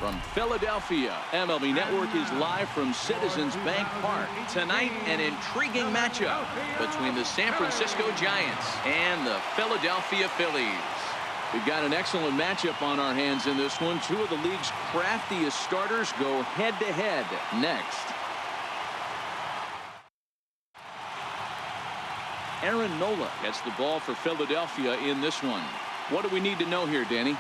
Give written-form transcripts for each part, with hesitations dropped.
From Philadelphia, MLB Network is live from Citizens Bank Park. Tonight, an intriguing matchup between the San Francisco Giants and the Philadelphia Phillies. We've got an excellent matchup on our hands in this one. Two of the league's craftiest starters go head-to-head next. Aaron Nola gets the ball for Philadelphia in this one. What do we need to know here, Danny?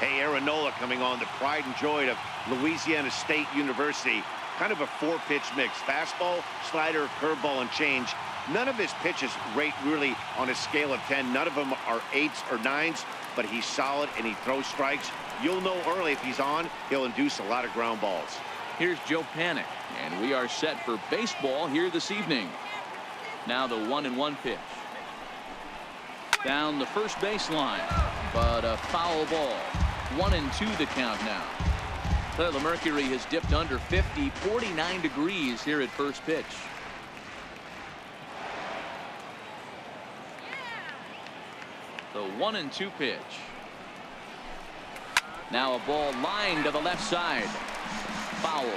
Hey, Aaron Nola coming on, the pride and joy of Louisiana State University. Kind of a four-pitch mix. Fastball, slider, curveball, and change. None of his pitches rate really on a scale of 10. None of them are 8s or 9s, but he's solid and he throws strikes. You'll know early if he's on, he'll induce a lot of ground balls. Here's Joe Panik, and we are set for baseball here this evening. Now the 1-1 pitch. Down the first baseline, but a foul ball. 1-2 the count now. The mercury has dipped under 50, 49 degrees here at first pitch. The 1-2 pitch. Now a ball lined to the left side. Foul.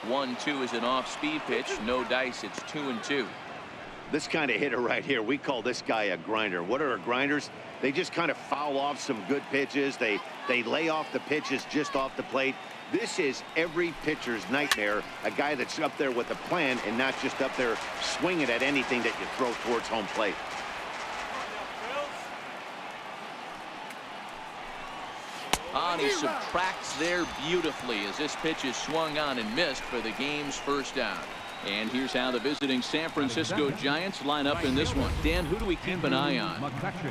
1-2 is an off-speed pitch. No dice. It's 2-2. This kind of hitter right here, we call this guy a grinder. What are grinders? They just kind of foul off some good pitches. They lay off the pitches just off the plate. This is every pitcher's nightmare, a guy that's up there with a plan and not just up there swinging at anything that you throw towards home plate. And he subtracts there beautifully as this pitch is swung on and missed for the game's first down. And here's how the visiting San Francisco Giants line up in this one. Dan, who do we keep an eye on?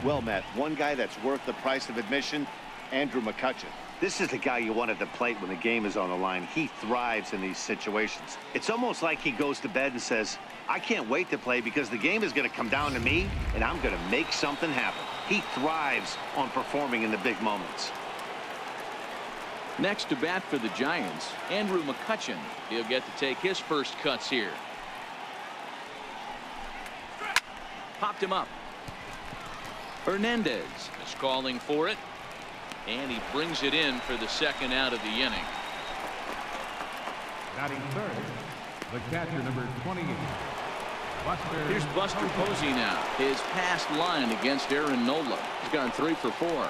Well, Matt, one guy that's worth the price of admission, Andrew McCutchen. This is the guy you want at the plate when the game is on the line. He thrives in these situations. It's almost like he goes to bed and says, I can't wait to play because the game is going to come down to me and I'm going to make something happen. He thrives on performing in the big moments. Next to bat for the Giants, Andrew McCutchen. He'll get to take his first cuts here. Popped him up. Hernandez is calling for it. And he brings it in for the second out of the inning. Batting third, the catcher, number 28. Here's Buster Posey now. His past line against Aaron Nola. He's gone 3 for 4.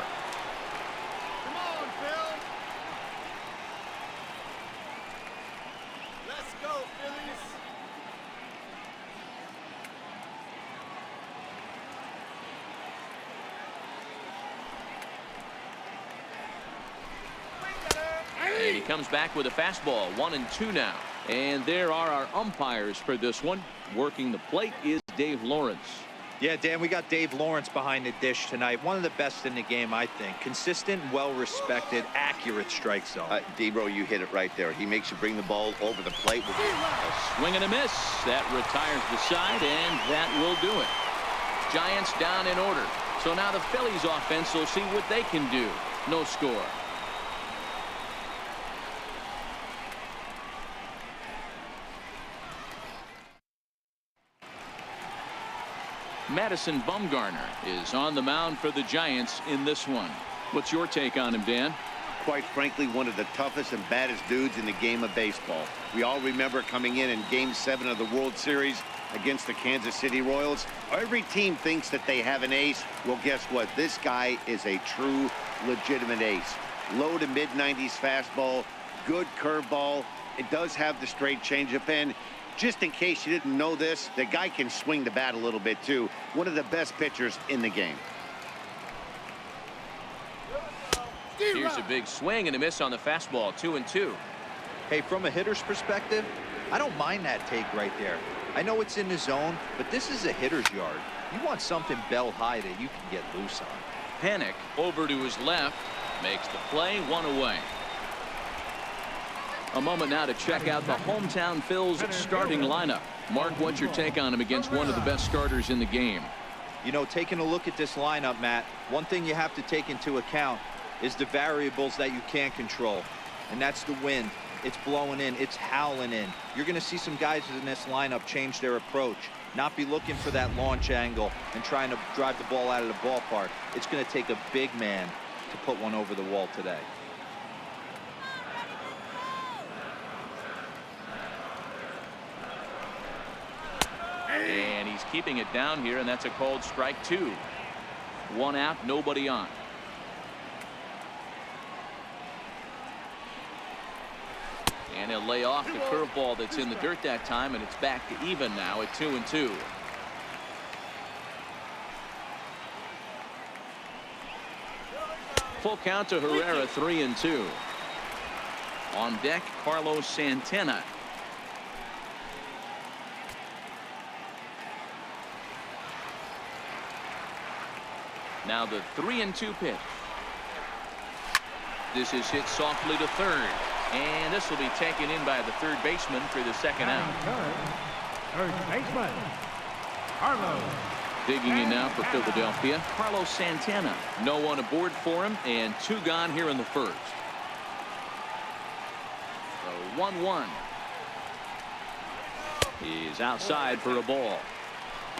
And he comes back with a fastball. 1-2 now. And there are our umpires for this one. Working the plate is Dave Lawrence. Yeah, Dan, we got Dave Lawrence behind the dish tonight. One of the best in the game, I think. Consistent, well-respected, accurate strike zone. D-Bro, you hit it right there. He makes you bring the ball over the plate. A swing and a miss. That retires the side, and that will do it. Giants down in order. So now the Phillies offense will see what they can do. No score. Madison Bumgarner is on the mound for the Giants in this one. What's your take on him, Dan? Quite frankly, one of the toughest and baddest dudes in the game of baseball. We all remember coming in Game 7 of the World Series against the Kansas City Royals. Every team thinks that they have an ace. Well, guess what? This guy is a true, legitimate ace. Low to mid-90s fastball, good curveball. It does have the straight changeup, and just in case you didn't know this, the guy can swing the bat a little bit too. One of the best pitchers in the game. Here's a big swing and a miss on the fastball. 2-2. Hey, from a hitter's perspective, I don't mind that take right there. I know it's in the zone, but this is a hitter's yard. You want something bell high that you can get loose on. Panik over to his left. Makes the play. 1 away. A moment now to check out the hometown Phil's starting lineup. Mark, what's your take on him against one of the best starters in the game? You know, taking a look at this lineup, Matt, one thing you have to take into account is the variables that you can't control. And that's the wind, it's blowing in, it's howling in. You're going to see some guys in this lineup change their approach, not be looking for that launch angle and trying to drive the ball out of the ballpark. It's going to take a big man to put one over the wall today. And he's keeping it down here, and that's a called strike 2. 1 out, nobody on. And he'll lay off the curveball that's in the dirt that time, and it's back to even now at 2-2. Full count to Herrera, 3-2. On deck, Carlos Santana. Now the 3-2 pitch. This is hit softly to third. And this will be taken in by the third baseman for the second out. Third baseman, Carlos. Digging in now for Philadelphia, Carlos Santana. No one aboard for him, and 2 gone here in the first. The 1-1 is outside for a ball.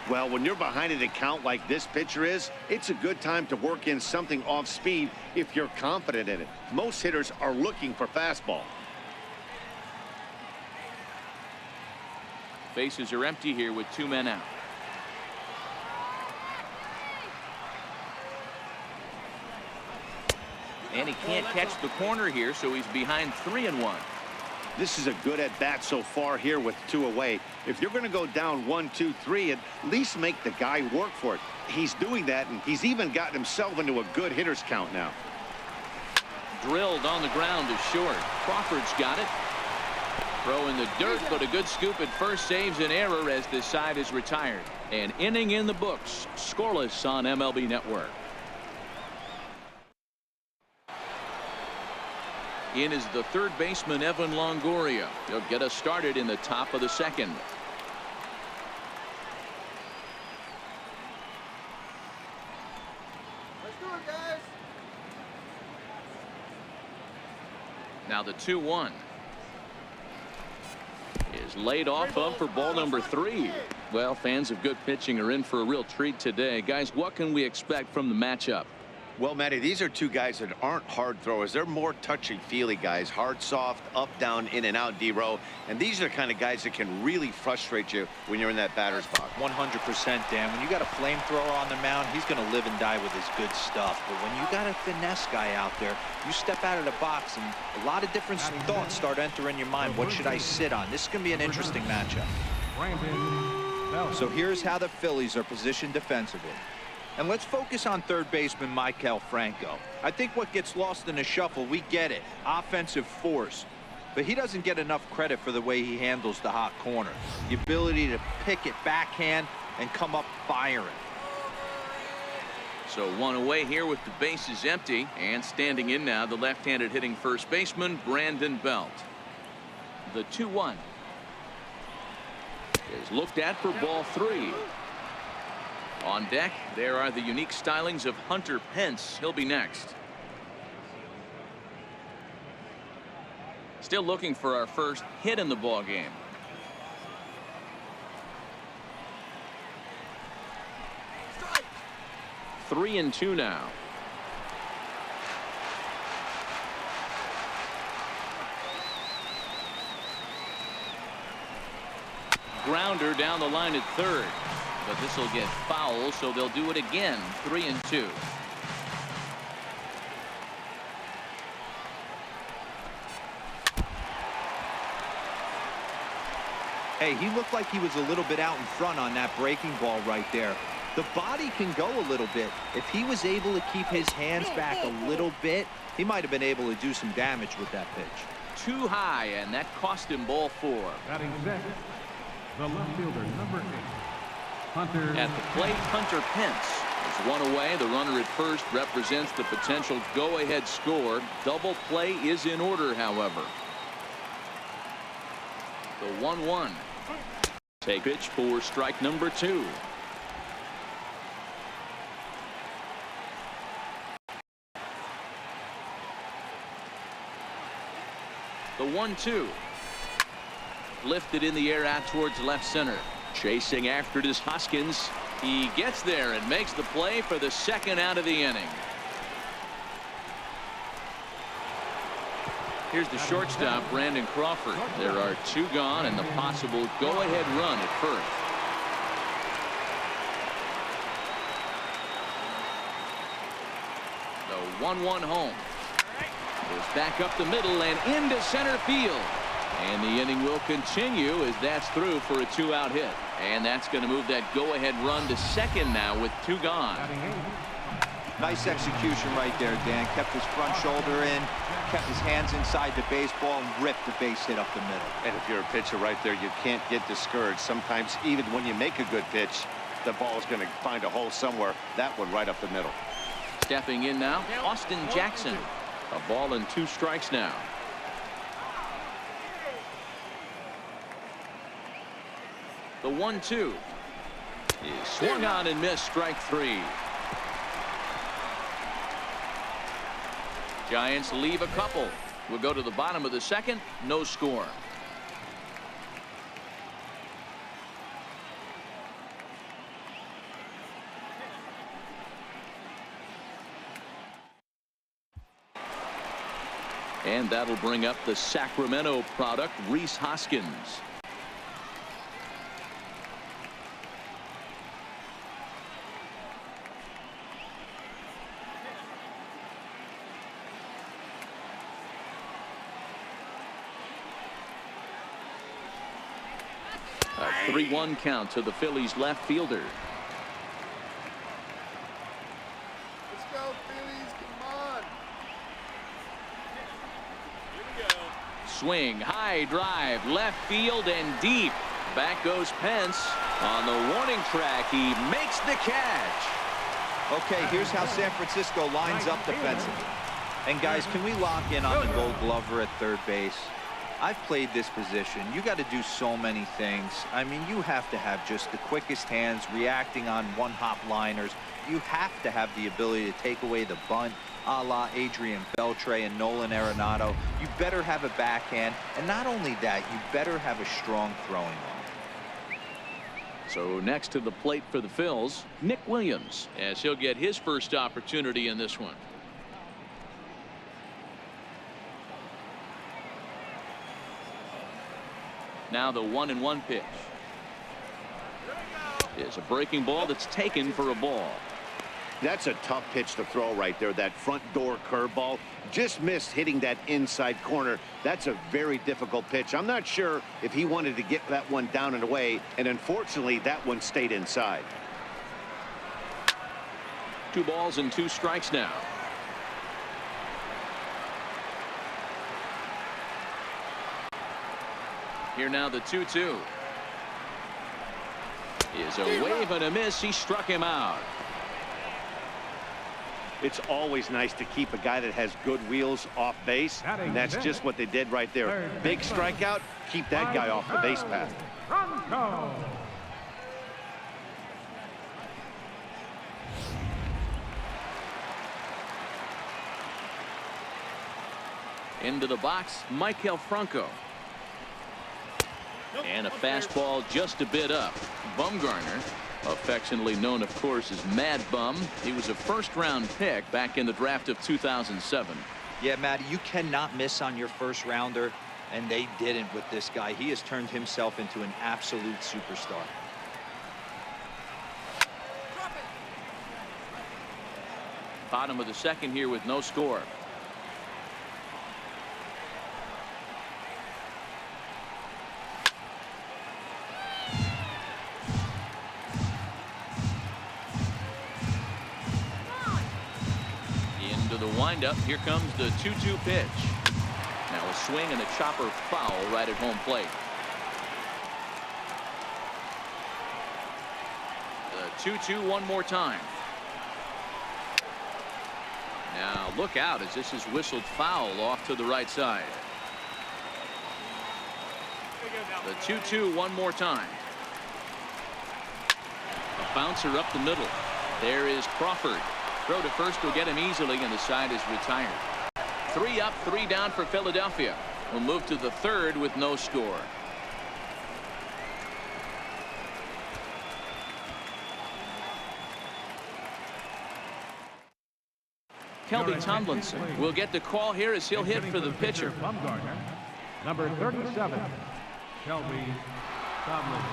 Well, when you're behind an account like this pitcher is, it's a good time to work in something off speed if you're confident in it. Most hitters are looking for fastball. Bases are empty here with 2 men out. And he can't catch the corner here, so he's behind 3-1. This is a good at-bat so far here with 2 away. If you're going to go down 1-2-3, at least make the guy work for it. He's doing that, and he's even gotten himself into a good hitter's count now. Drilled on the ground to short. Crawford's got it. Throw in the dirt, but a good scoop at first saves an error as this side is retired. An inning in the books. Scoreless on MLB Network. In is the third baseman, Evan Longoria. He'll get us started in the top of the second. Let's do it, guys. Now the 2-1 is laid off of for ball number 3. Well, fans of good pitching are in for a real treat today. Guys, what can we expect from the matchup? Well, Matty, these are 2 guys that aren't hard throwers. They're more touchy-feely guys. Hard, soft, up, down, in and out, D-row. And these are the kind of guys that can really frustrate you when you're in that batter's box. 100%, Dan. When you got a flamethrower on the mound, he's going to live and die with his good stuff. But when you got a finesse guy out there, you step out of the box and a lot of different thoughts start entering your mind. What should I sit on? This is going to be an interesting matchup. So here's how the Phillies are positioned defensively. And let's focus on third baseman Maikel Franco. I think what gets lost in the shuffle, we get it. Offensive force. But he doesn't get enough credit for the way he handles the hot corner. The ability to pick it backhand and come up firing. So 1 away here with the bases empty. And standing in now, the left-handed hitting first baseman, Brandon Belt. The 2-1 is looked at for ball 3. On deck, there are the unique stylings of Hunter Pence. He'll be next. Still looking for our first hit in the ball game. 3-2 now. Grounder down the line at third. But this will get foul, so they'll do it again. 3-2. Hey, he looked like he was a little bit out in front on that breaking ball right there. The body can go a little bit. If he was able to keep his hands back a little bit, he might have been able to do some damage with that pitch. Too high, and that cost him ball 4. Batting second, the left fielder, number 8. Hunter. At the plate, Hunter Pence is 1 away. The runner at first represents the potential go-ahead score. Double play is in order, however. The 1-1. Take pitch for strike number 2. The 1-2. Lifted in the air out towards left center. Chasing after this Hoskins. He gets there and makes the play for the second out of the inning. Here's the shortstop, Brandon Crawford. There are 2 gone and the possible go-ahead run at first. The 1-1 home. Goes back up the middle and into center field. And the inning will continue as that's through for a 2-out hit. And that's going to move that go-ahead run to second now with 2 gone. Nice execution right there, Dan. Kept his front shoulder in, kept his hands inside the baseball, and ripped the base hit up the middle. And if you're a pitcher right there, you can't get discouraged. Sometimes even when you make a good pitch, the ball is going to find a hole somewhere. That one right up the middle. Stepping in now, Austin Jackson. A ball and 2 strikes now. The 1-2 is swung on and missed, strike 3. Giants leave a couple. We'll go to the bottom of the second. No score. And that'll bring up the Sacramento product, Rhys Hoskins. A 3-1 count to the Phillies left fielder. Let's go, Phillies, come on. Here we go. Swing, high drive, left field and deep. Back goes Pence. On the warning track, he makes the catch. Okay, here's how San Francisco lines up defensively. And guys, can we lock in on the Gold Glover at third base? I've played this position. You got to do so many things. I mean, you have to have just the quickest hands, reacting on one-hop liners. You have to have the ability to take away the bunt, a la Adrian Beltre and Nolan Arenado. You better have a backhand, and not only that, you better have a strong throwing arm. So next to the plate for the Phils, Nick Williams, as he'll get his first opportunity in this one. Now the 1-1 pitch is a breaking ball that's taken for a ball. That's a tough pitch to throw right there. That front door curveball just missed hitting that inside corner. That's a very difficult pitch. I'm not sure if he wanted to get that one down and away, and unfortunately that one stayed inside. 2 balls and 2 strikes now. Here now the 2-2 is a wave and a miss. He struck him out. It's always nice to keep a guy that has good wheels off base, and that's just what they did right there. Big strikeout, keep that guy off the base path. Into the box, Michael Franco. And a fastball just a bit up. Bumgarner, affectionately known, of course, as Mad Bum. He was a first-round pick back in the draft of 2007. Yeah, Matty, you cannot miss on your first rounder, and they didn't with this guy. He has turned himself into an absolute superstar. Bottom of the second here with no score. The windup. Here comes the 2-2 pitch. Now a swing and a chopper foul right at home plate. The 2-2 one more time. Now look out as this is whistled foul off to the right side. The 2-2 one more time. A bouncer up the middle. There is Crawford. Throw to first will get him easily, and the side is retired. 3 up, 3 down for Philadelphia. We'll move to the third with no score. Kelby Tomlinson will get the call here as he'll hit for the pitcher. Number 37, Kelby Tomlinson.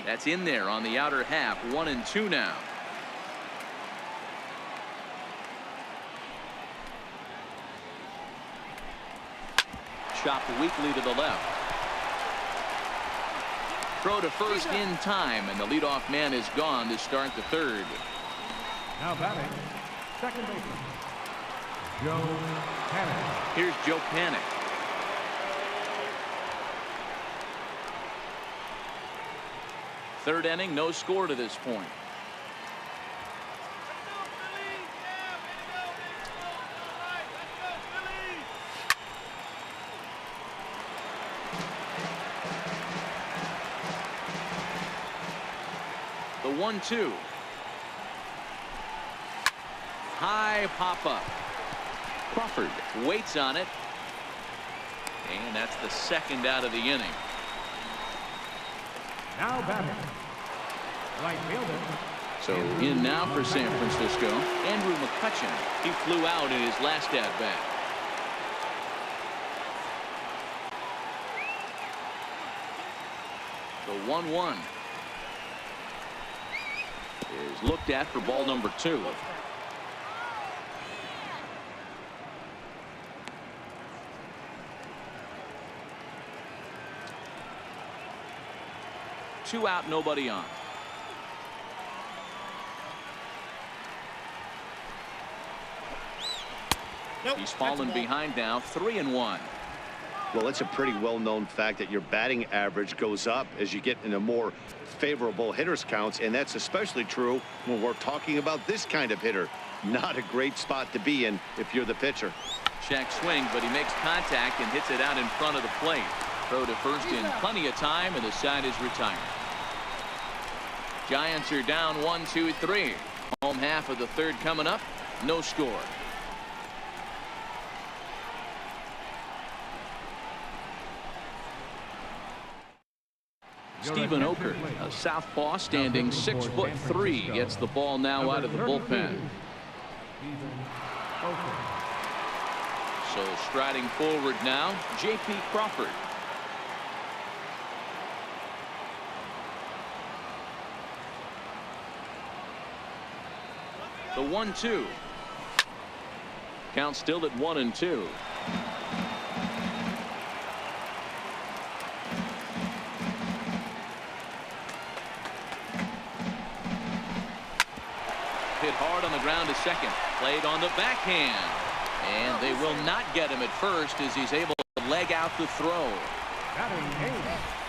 That's in there on the outer half. 1-2 now. Chopped weakly to the left. Throw to first in time, and the leadoff man is gone to start the third. Now batting, second baseman, Joe Panic. Here's Joe Panic. Third inning, no score to this point. The 1-2. High pop up. Crawford waits on it. And that's the second out of the inning. Now batting, right fielder. So in now for San Francisco, Andrew McCutchen. He flew out in his last at bat. The 1-1 is looked at for ball number 2. Two out, nobody on. He's fallen behind now, 3-1. Well, it's a pretty well-known fact that your batting average goes up as you get into more favorable hitters counts, and that's especially true when we're talking about this kind of hitter. Not a great spot to be in if you're the pitcher. Check swing, but he makes contact and hits it out in front of the plate. Throw to first in plenty of time, and the side is retired. Giants are down 1-2-3. Home half of the third coming up. No score. Stephen Oker, a southpaw standing 6'3", gets the ball now out of the bullpen. So striding forward now, J.P. Crawford. The 1-2. Count still at 1-2. Hit hard on the ground to second. Played on the backhand. And they will not get him at first as he's able to leg out the throw.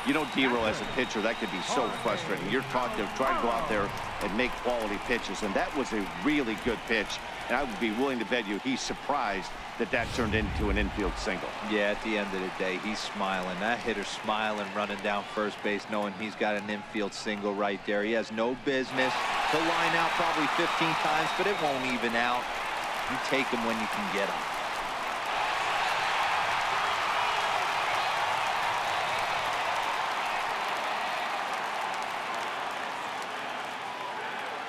You know, D-Roll, as a pitcher, that could be so frustrating. You're trying to go out there and make quality pitches, and that was a really good pitch. And I would be willing to bet you he's surprised that that turned into an infield single. Yeah, at the end of the day, he's smiling. That hitter's smiling, running down first base, knowing he's got an infield single right there. He has no business. He'll line out probably 15 times, but it won't even out. You take him when you can get him.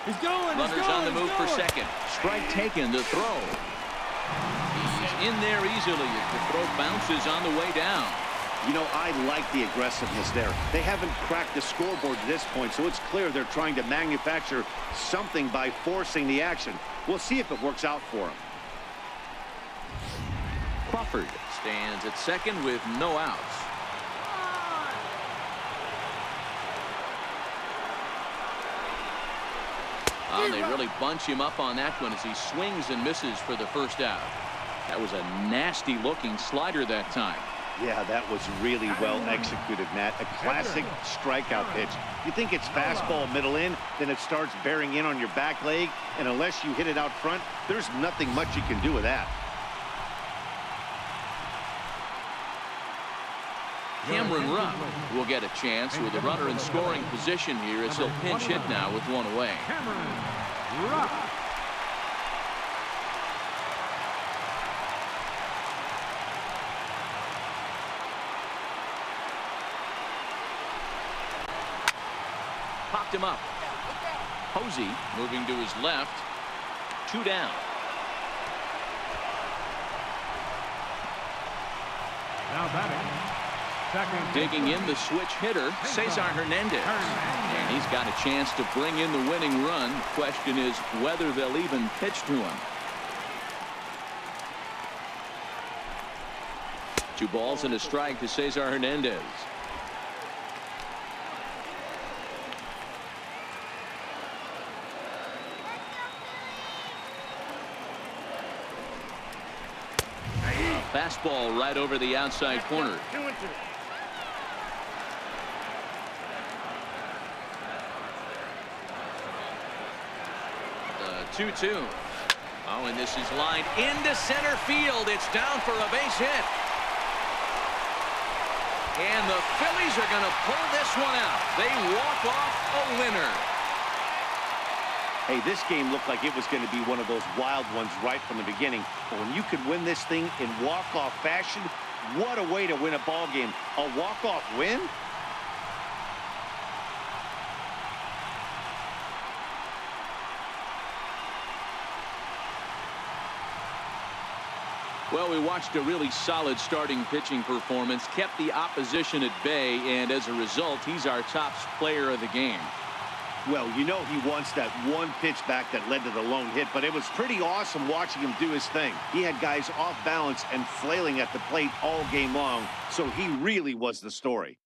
He's going. Runners on the move for second. Strike taken to throw. He's in there easily as the throw bounces on the way down. You know, I like the aggressiveness there. They haven't cracked the scoreboard at this point, so it's clear they're trying to manufacture something by forcing the action. We'll see if it works out for them. Crawford stands at second with no outs. They really bunch him up on that one as he swings and misses for the first out. That was a nasty looking slider that time. Yeah, that was really well executed, Matt. A classic strikeout pitch. You think it's fastball middle in, then it starts bearing in on your back leg, and unless you hit it out front, there's nothing much you can do with that. Cameron Rupp will get a chance with a runner in scoring position here as he'll pinch hit now with one away. Cameron Rupp. Popped him up. Posey moving to his left. 2 down. Now batting. Second. Digging in the switch hitter, Cesar Hernandez. And he's got a chance to bring in the winning run. The question is whether they'll even pitch to him. 2 balls and a strike to Cesar Hernandez. Fastball right over the outside corner. 2-2. Oh, and this is lined into center field. It's down for a base hit. And the Phillies are going to pull this one out. They walk off a winner. Hey, this game looked like it was going to be one of those wild ones right from the beginning. But when you could win this thing in walk-off fashion, what a way to win a ball game. A walk-off win? Well, we watched a really solid starting pitching performance, kept the opposition at bay, and as a result, he's our top player of the game. Well, you know he wants that one pitch back that led to the lone hit, but it was pretty awesome watching him do his thing. He had guys off balance and flailing at the plate all game long, so he really was the story.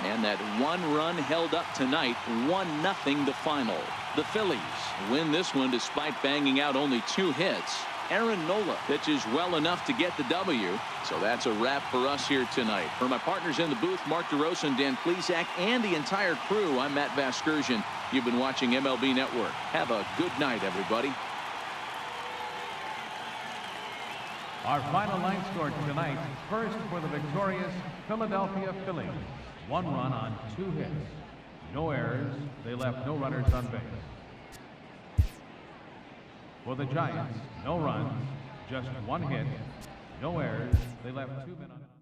And that one run held up tonight, 1-0 the final. The Phillies win this one despite banging out only 2 hits. Aaron Nola pitches well enough to get the W. So that's a wrap for us here tonight. For my partners in the booth, Mark DeRosa and Dan Plesac, and the entire crew, I'm Matt Vasgersian. You've been watching MLB Network. Have a good night, everybody. Our final line score tonight. First for the victorious Philadelphia Phillies. 1 run on 2 hits. No errors. They left no runners on base. For the Giants, no runs, just 1 hit. No errors. They left 2 men on base.